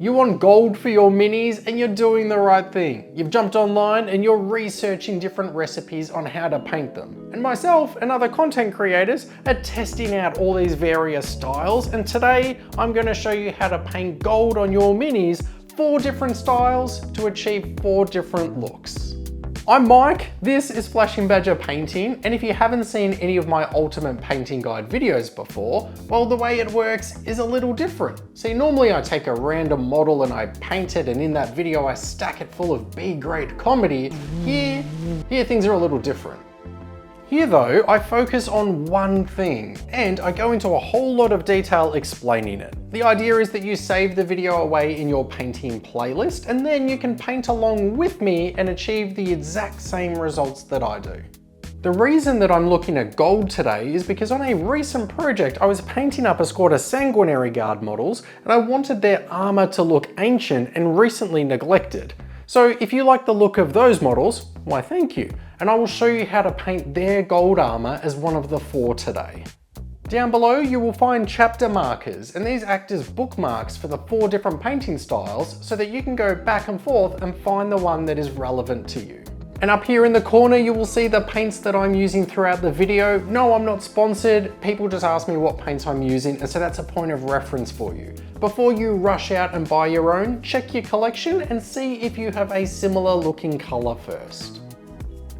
You want gold for your minis and you're doing the right thing. You've jumped online and you're researching different recipes on how to paint them. And myself and other content creators are testing out all these various styles, and today I'm going to show you how to paint gold on your minis, 4 different styles to achieve 4 different looks. I'm Mike, this is Flashing Badger Painting, and if you haven't seen any of my ultimate painting guide videos before, well, the way it works is a little different. See, normally I take a random model and I paint it, and in that video I stack it full of B-grade comedy. Here things are a little different. Here though, I focus on one thing, and I go into a whole lot of detail explaining it. The idea is that you save the video away in your painting playlist, and then you can paint along with me and achieve the exact same results that I do. The reason that I'm looking at gold today is because on a recent project I was painting up a squad of Sanguinary Guard models, and I wanted their armor to look ancient and recently neglected. So if you like the look of those models, why thank you, and I will show you how to paint their gold armor as one of the 4 today. Down below you will find chapter markers, and these act as bookmarks for the 4 different painting styles so that you can go back and forth and find the one that is relevant to you. And up here in the corner you will see the paints that I'm using throughout the video. No, I'm not sponsored, people just ask me what paints I'm using, and so that's a point of reference for you. Before you rush out and buy your own, check your collection and see if you have a similar looking color first.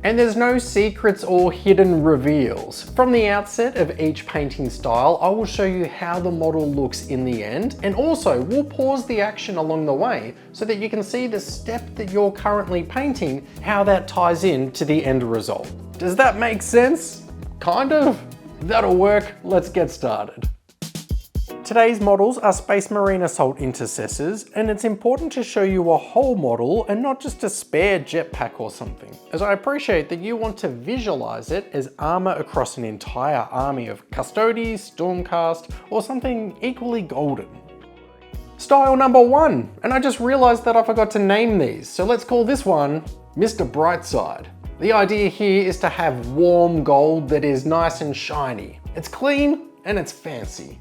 And there's no secrets or hidden reveals. From the outset of each painting style, I will show you how the model looks in the end, and also we'll pause the action along the way so that you can see the step that you're currently painting, how that ties in to the end result. Does that make sense? Kind of? That'll work, let's get started. Today's models are Space Marine Assault Intercessors, and it's important to show you a whole model and not just a spare jetpack or something, as I appreciate that you want to visualize it as armor across an entire army of Custodes, Stormcast, or something equally golden. Style number 1, and I just realized that I forgot to name these, so let's call this one Mr. Brightside. The idea here is to have warm gold that is nice and shiny. It's clean and it's fancy.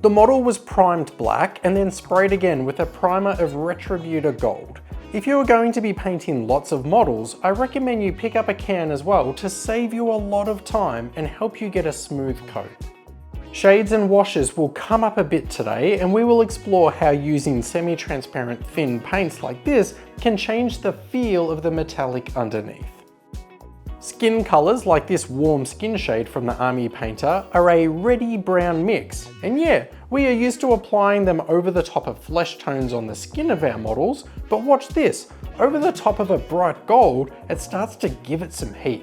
The model was primed black and then sprayed again with a primer of Retributor Gold. If you are going to be painting lots of models, I recommend you pick up a can as well to save you a lot of time and help you get a smooth coat. Shades and washes will come up a bit today, and we will explore how using semi-transparent thin paints like this can change the feel of the metallic underneath. Skin colours like this warm skin shade from the Army Painter are a reddy brown mix, and yeah, we are used to applying them over the top of flesh tones on the skin of our models, but watch this, over the top of a bright gold, it starts to give it some heat.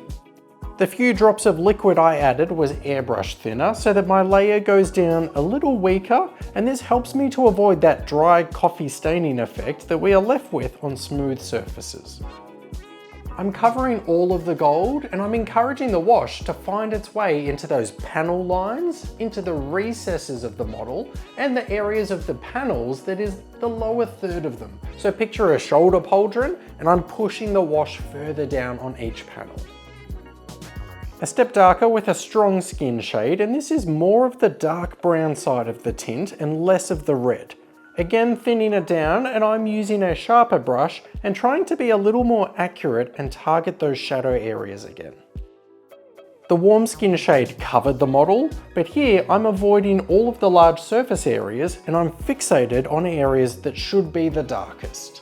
The few drops of liquid I added was airbrush thinner so that my layer goes down a little weaker, and this helps me to avoid that dry coffee staining effect that we are left with on smooth surfaces. I'm covering all of the gold, and I'm encouraging the wash to find its way into those panel lines, into the recesses of the model, and the areas of the panels that is the lower third of them. So picture a shoulder pauldron, and I'm pushing the wash further down on each panel. A step darker with a strong skin shade, and this is more of the dark brown side of the tint and less of the red. Again, thinning it down, and I'm using a sharper brush and trying to be a little more accurate and target those shadow areas again. The warm skin shade covered the model, but here I'm avoiding all of the large surface areas and I'm fixated on areas that should be the darkest.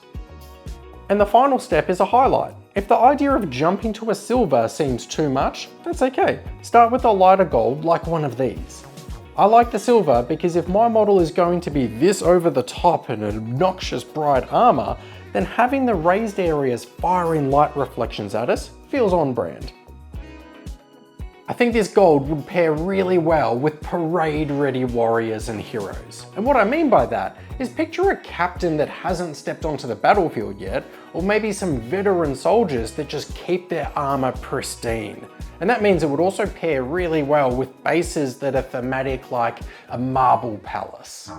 And the final step is a highlight. If the idea of jumping to a silver seems too much, that's okay. Start with a lighter gold like one of these. I like the silver because if my model is going to be this over the top and obnoxious bright armor, then having the raised areas firing light reflections at us feels on brand. I think this gold would pair really well with parade-ready warriors and heroes. And what I mean by that is picture a captain that hasn't stepped onto the battlefield yet, or maybe some veteran soldiers that just keep their armor pristine. And that means it would also pair really well with bases that are thematic like a marble palace.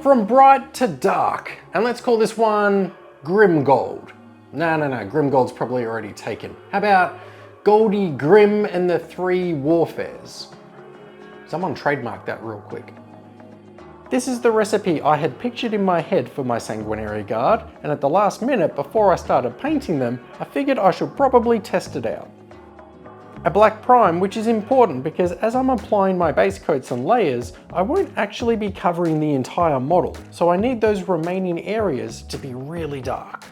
From bright to dark, and let's call this one Grim Gold. No, Grim Gold's probably already taken. How about Goldie Grim and the 3 Warfares? Someone trademark that real quick. This is the recipe I had pictured in my head for my Sanguinary Guard, and at the last minute before I started painting them, I figured I should probably test it out. A black prime, which is important because as I'm applying my base coats and layers, I won't actually be covering the entire model, so I need those remaining areas to be really dark.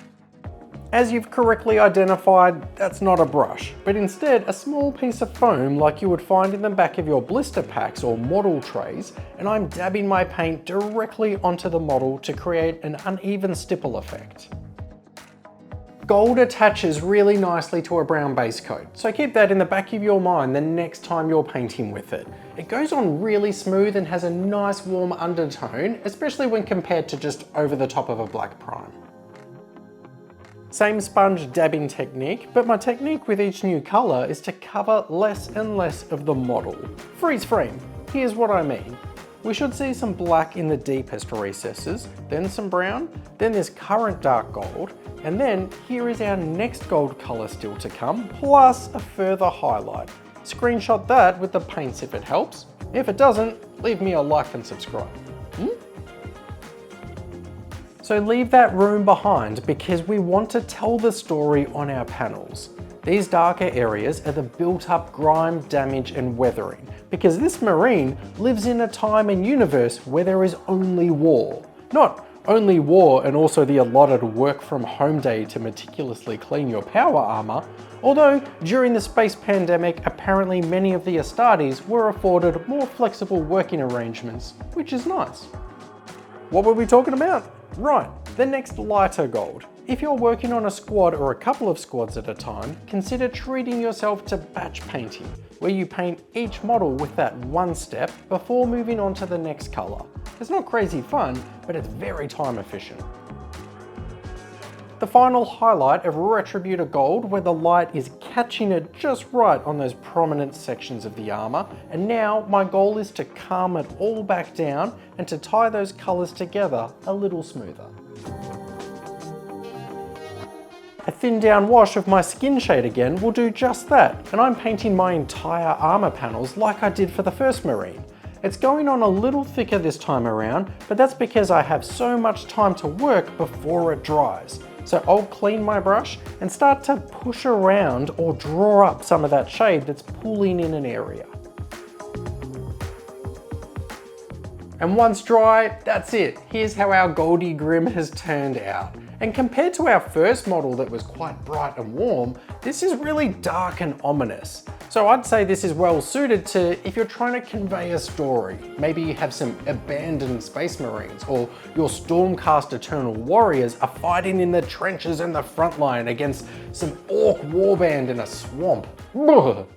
As you've correctly identified, that's not a brush, but instead a small piece of foam like you would find in the back of your blister packs or model trays, and I'm dabbing my paint directly onto the model to create an uneven stipple effect. Gold attaches really nicely to a brown base coat, so keep that in the back of your mind the next time you're painting with it. It goes on really smooth and has a nice warm undertone, especially when compared to just over the top of a black prime. Same sponge dabbing technique, but my technique with each new colour is to cover less and less of the model. Freeze frame, here's what I mean. We should see some black in the deepest recesses, then some brown, then this current dark gold, and then here is our next gold colour still to come, plus a further highlight. Screenshot that with the paints if it helps. If it doesn't, leave me a like and subscribe. So leave that room behind because we want to tell the story on our panels. These darker areas are the built up grime, damage and weathering, because this marine lives in a time and universe where there is only war. Not only war and also the allotted work from home day to meticulously clean your power armor, although during the space pandemic apparently many of the Astartes were afforded more flexible working arrangements, which is nice. What were we talking about? Right, the next lighter gold. If you're working on a squad or a couple of squads at a time, consider treating yourself to batch painting, where you paint each model with that one step before moving on to the next colour. It's not crazy fun, but it's very time efficient. The final highlight of Retributor Gold, where the light is catching it just right on those prominent sections of the armour, and now my goal is to calm it all back down and to tie those colours together a little smoother. A thin down wash of my skin shade again will do just that, and I'm painting my entire armour panels like I did for the first Marine. It's going on a little thicker this time around, but that's because I have so much time to work before it dries. So I'll clean my brush and start to push around or draw up some of that shade that's pulling in an area. And once dry, that's it. Here's how our Goldie Grim has turned out. And compared to our first model that was quite bright and warm, this is really dark and ominous. So I'd say this is well suited to if you're trying to convey a story. Maybe you have some abandoned space marines, or your Stormcast Eternal Warriors are fighting in the trenches and the front line against some orc warband in a swamp. Ugh.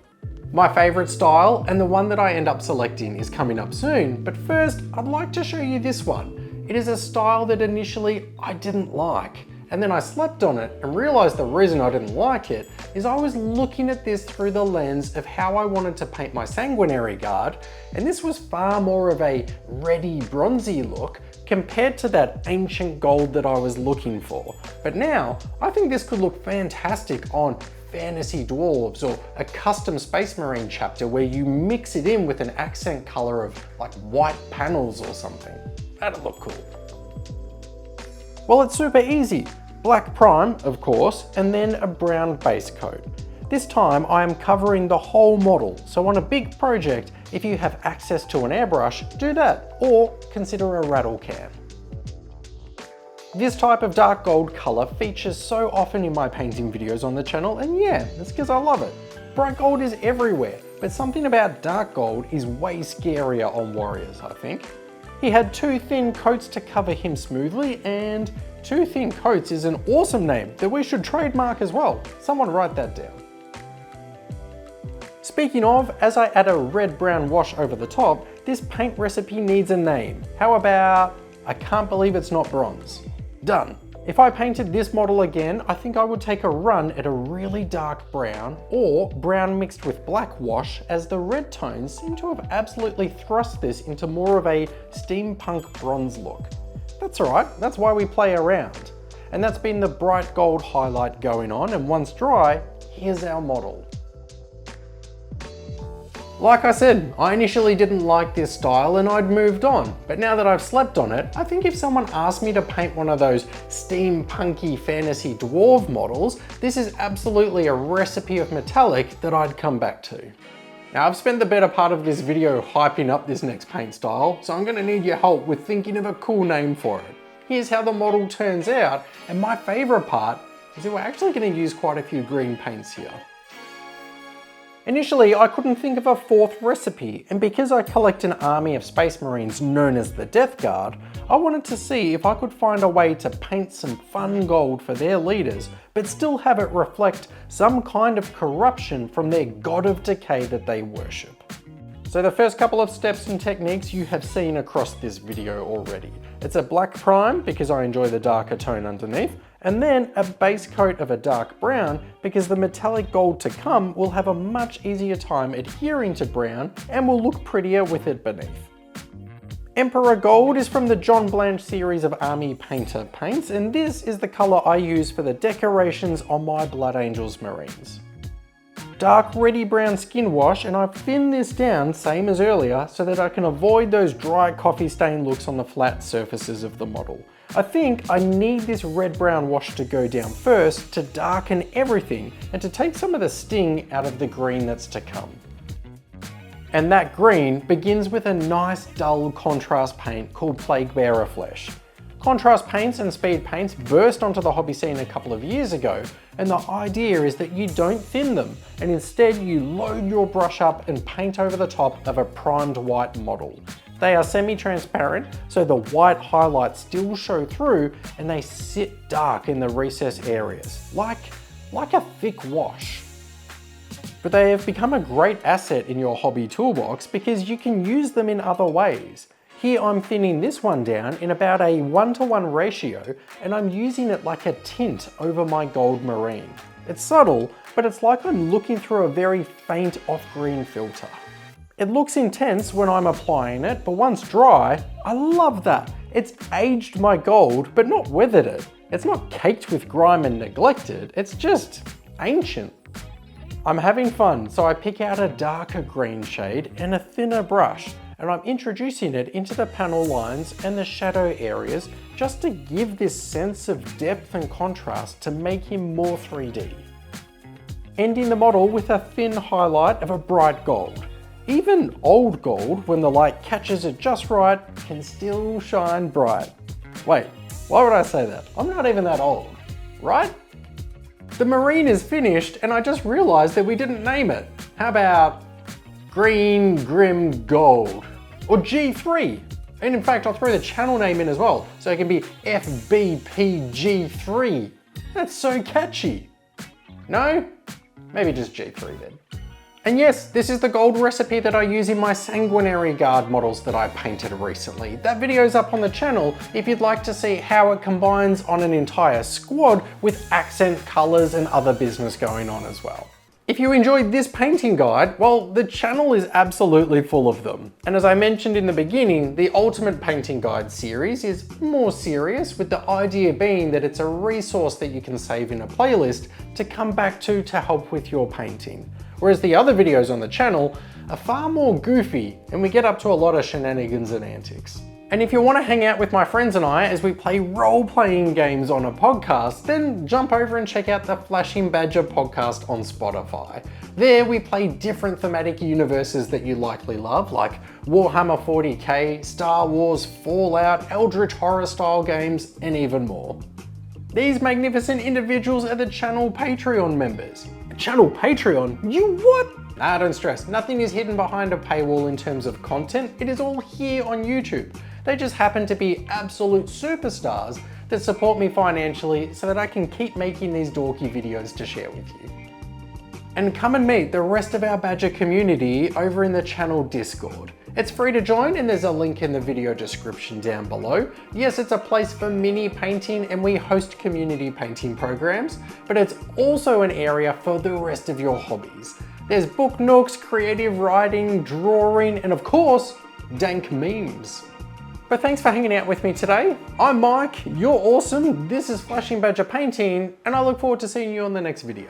My favourite style, and the one that I end up selecting, is coming up soon, but first I'd like to show you this one. It is a style that initially I didn't like, and then I slept on it and realised the reason I didn't like it is I was looking at this through the lens of how I wanted to paint my Sanguinary Guard, and this was far more of a reddy bronzy look compared to that ancient gold that I was looking for. But now I think this could look fantastic on fantasy dwarves or a custom Space Marine chapter where you mix it in with an accent colour of like white panels or something. That'd look cool. Well, it's super easy. Black prime, of course, and then a brown base coat. This time I am covering the whole model, so on a big project, if you have access to an airbrush, do that, or consider a rattle can. This type of dark gold colour features so often in my painting videos on the channel, and yeah, that's because I love it. Bright gold is everywhere, but something about dark gold is way scarier on warriors, I think. He had 2 thin coats to cover him smoothly, and 2 thin coats is an awesome name that we should trademark as well. Someone write that down. Speaking of, as I add a red-brown wash over the top, this paint recipe needs a name. How about, I can't believe it's not bronze. Done. If I painted this model again, I think I would take a run at a really dark brown, or brown mixed with black wash, as the red tones seem to have absolutely thrust this into more of a steampunk bronze look. That's alright, that's why we play around. And that's been the bright gold highlight going on, and once dry, here's our model. Like I said, I initially didn't like this style and I'd moved on, but now that I've slept on it, I think if someone asked me to paint one of those steampunky fantasy dwarf models, this is absolutely a recipe of metallic that I'd come back to. Now I've spent the better part of this video hyping up this next paint style, so I'm going to need your help with thinking of a cool name for it. Here's how the model turns out, and my favourite part is that we're actually going to use quite a few green paints here. Initially, I couldn't think of a fourth recipe, and because I collect an army of Space Marines known as the Death Guard, I wanted to see if I could find a way to paint some fun gold for their leaders, but still have it reflect some kind of corruption from their god of decay that they worship. So the first couple of steps and techniques you have seen across this video already. It's a black prime because I enjoy the darker tone underneath, and then a base coat of a dark brown because the metallic gold to come will have a much easier time adhering to brown and will look prettier with it beneath. Emperor Gold is from the John Blanche series of Army Painter paints, and this is the colour I use for the decorations on my Blood Angels Marines. Dark reddy brown skin wash, and I've thinned this down, same as earlier, so that I can avoid those dry coffee stain looks on the flat surfaces of the model. I think I need this red-brown wash to go down first to darken everything and to take some of the sting out of the green that's to come. And that green begins with a nice dull contrast paint called Plague Bearer Flesh. Contrast paints and speed paints burst onto the hobby scene a couple of years ago, and the idea is that you don't thin them and instead you load your brush up and paint over the top of a primed white model. They are semi-transparent, so the white highlights still show through and they sit dark in the recess areas, like a thick wash. But they have become a great asset in your hobby toolbox because you can use them in other ways. Here I'm thinning this one down in about a 1:1 ratio, and I'm using it like a tint over my gold marine. It's subtle, but it's like I'm looking through a very faint off-green filter. It looks intense when I'm applying it, but once dry, I love that. It's aged my gold, but not weathered it. It's not caked with grime and neglected, it's just ancient. I'm having fun, so I pick out a darker green shade and a thinner brush, and I'm introducing it into the panel lines and the shadow areas just to give this sense of depth and contrast to make him more 3D. Ending the model with a thin highlight of a bright gold. Even old gold, when the light catches it just right, can still shine bright. Wait, why would I say that? I'm not even that old, right? The marine is finished and I just realized that we didn't name it. How about Green Grim Gold? Or G3? And in fact, I'll throw the channel name in as well, so it can be FBPG3. That's so catchy. No? Maybe just G3 then. And yes, this is the gold recipe that I use in my Sanguinary Guard models that I painted recently. That video's up on the channel if you'd like to see how it combines on an entire squad with accent colors and other business going on as well. If you enjoyed this painting guide, well, the channel is absolutely full of them. And as I mentioned in the beginning, the Ultimate Painting Guide series is more serious, with the idea being that it's a resource that you can save in a playlist to come back to help with your painting. Whereas the other videos on the channel are far more goofy and we get up to a lot of shenanigans and antics. And if you want to hang out with my friends and I as we play role-playing games on a podcast, then jump over and check out the Flashing Badger podcast on Spotify. There we play different thematic universes that you likely love, like Warhammer 40k, Star Wars, Fallout, Eldritch horror style games, and even more. These magnificent individuals are the channel Patreon members. Channel Patreon? You what? Nah, don't stress. Nothing is hidden behind a paywall in terms of content. It is all here on YouTube. They just happen to be absolute superstars that support me financially so that I can keep making these dorky videos to share with you. And come and meet the rest of our Badger community over in the channel Discord. It's free to join and there's a link in the video description down below. Yes, it's a place for mini painting and we host community painting programs, but it's also an area for the rest of your hobbies. There's book nooks, creative writing, drawing, and of course, dank memes. But thanks for hanging out with me today. I'm Mike, you're awesome, this is Flashing Badger Painting, and I look forward to seeing you on the next video.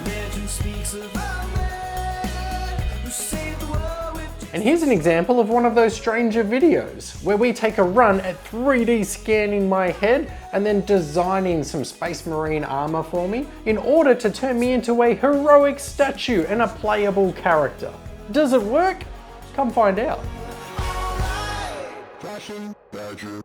Legend speaks of our red, And here's an example of one of those stranger videos, where we take a run at 3D scanning my head and then designing some Space Marine armor for me in order to turn me into a heroic statue and a playable character. Does it work? Come find out. Fashion Badger.